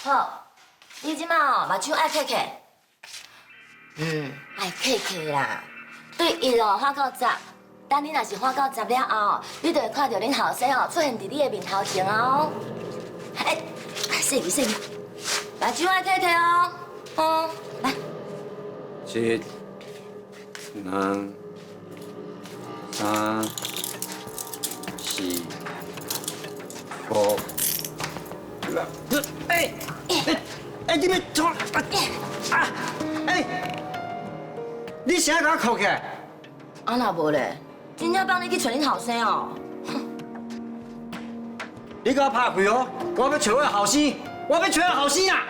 好，你即马目睭爱客客，爱客客啦。对伊哦画到10，等你若是画到10了后，你就会看到恁后生哦出现伫你的面头前哦。哎，洗去，目睭爱客客哦，哦，来。1、2、3、4、5、6。你要做你啥甲我扣起来？啊那无咧，真正帮你去找恁后生哦。你甲我拍开哦！我要找我的后生，我要找我后生啊！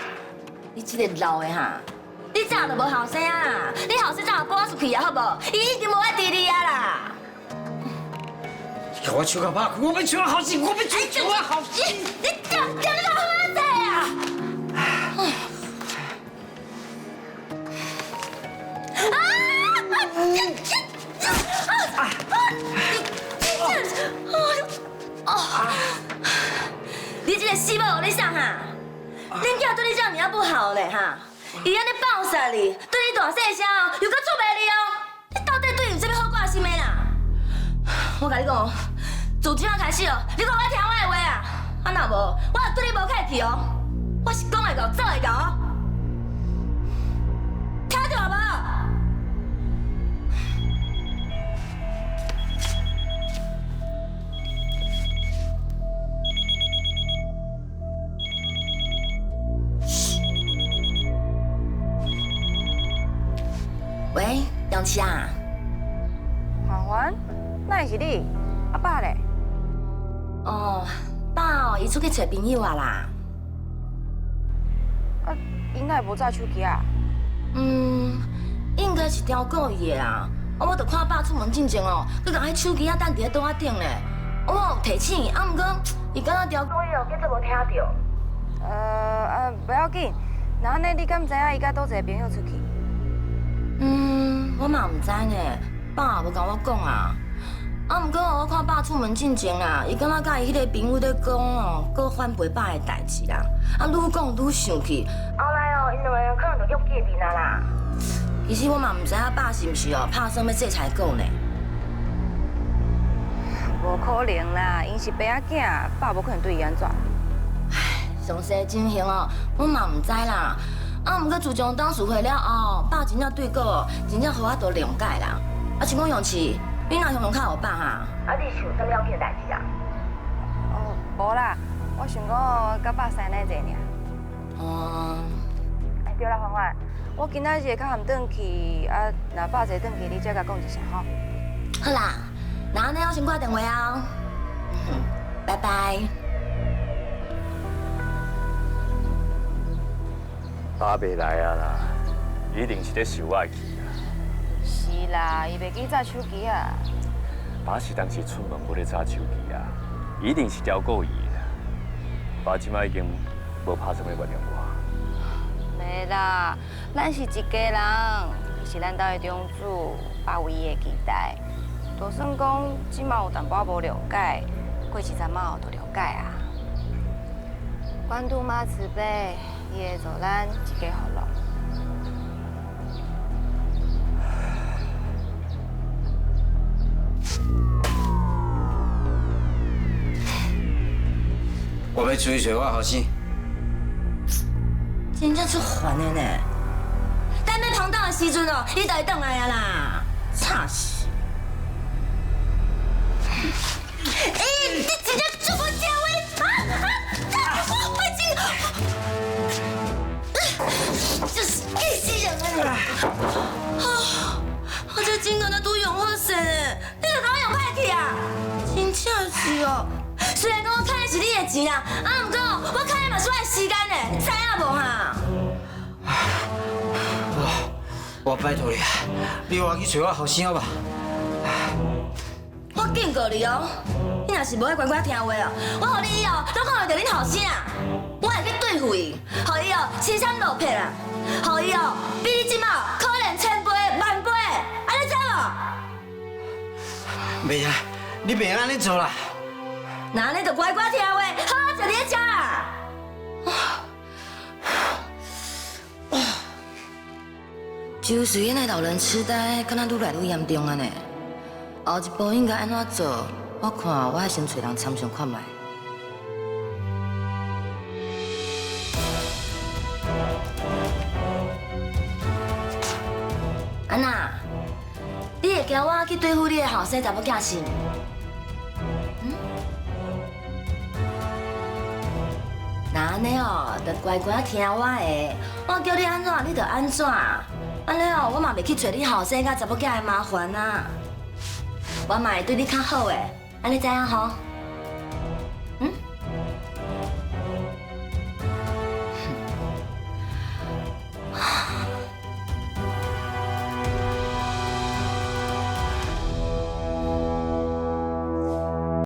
你这个老的哈，你早就无后生啊啦！你后生早就搬出去啊，好无？伊已经无爱伫你啊啦！你甲我手甲拍开，我要找我后生，我要找我后生！你叫你老何仔啊！你这个死某有你啥哈？恁囝对你这样尔不好嘞哈！伊安尼放杀你，对你大细声哦，又搁出卖你哦！你到底对有啥物好挂心的啦？我甲你讲，自今仔开始哦，你搁我听我的话啊！啊若无，我就对你无客气哦！我是讲会到，做会到哦！听到无？喂，杨琪啊。环环，那会是你？阿爸嘞？哦，爸哦，伊出去找朋友啊啦。啊，因哪会无载手机啊？应该是调过伊的啊。我着看爸出门进前哦，佮甲迄手机啊等伫咧桌仔顶咧。我有提醒伊，毋过伊敢若调过伊哦，计做无听到。不要紧。那安尼你敢知影伊甲倒一个朋友出去？我嘛毋知呢，爸也无甲我讲啊。啊，毋过我看爸出门进前啊，伊敢若甲伊迄个朋友咧讲哦，搁反陪爸的代志啦。啊，愈讲愈生气。后来哦，因两个人可能就约见面啊啦。其实我嘛毋知影爸是毋是哦拍算要制裁狗呢。无可能啦，因是爸仔囝，爸无可能对伊安怎。唉，详细情形哦，我嘛毋知啦。啊，毋过自从当事会了后，爸真正对狗哦，真正互我多谅解啦。啊，像讲用词，你若向较有爸哈？啊，你是有啥要紧的代志啊？哦，无啦，我想讲甲爸生那者尔。哦。哎，对啦，环环，我今仔日较含转去，啊，若爸坐转去，你才甲讲一声吼。好啦，那安尼我先挂电话哦。拜拜。爸袂来啊啦，一定是咧受我气啊。是啦，伊袂记载手机啊。爸是当时出门无咧查手机啊，一定是调过伊啦。爸即摆已经无拍什么原谅我。袂啦，咱是一家人，是咱家的长子，爸有伊的期待。就算讲即马有淡薄无了解，过一阵仔后就了解啊。关渡妈慈悲。伊会做咱一家福乐。我要出去找我后生。真正出烦的呢。等要碰到的时阵哦，你就会倒来啊啦，吵死！你真正做不到我已经。就是气死人了！我这金额的都用我身了，你就甲我用歹去啊？真正是哦。虽然讲我欠的是你的钱啦，毋过我欠的嘛是我的时间呢，你知影无哈？我拜托你啊，你我去找我后生好吧？我警告你哦，你若是无爱乖乖听话哦，我互你以后拢看袂到恁后生啊，我会去对付伊，互伊哦青山落魄啦，互伊哦比你即马可怜千倍万倍，安尼知无？袂啊，你袂安尼做啦。那你就乖乖听话，好好食你的食啊！就随演的老人痴呆，敢若愈来愈严重啊呢。后一步应该安怎做？我看我还先找人参详看卖。安娜，你会惊我去对付你的后生查某囝是？那安尼哦，就乖乖听我的，我叫你安怎你就安怎。安尼哦，我嘛袂去找你后生甲查某囝的麻烦啊。我嘛会对你较好诶，安尼知影吼？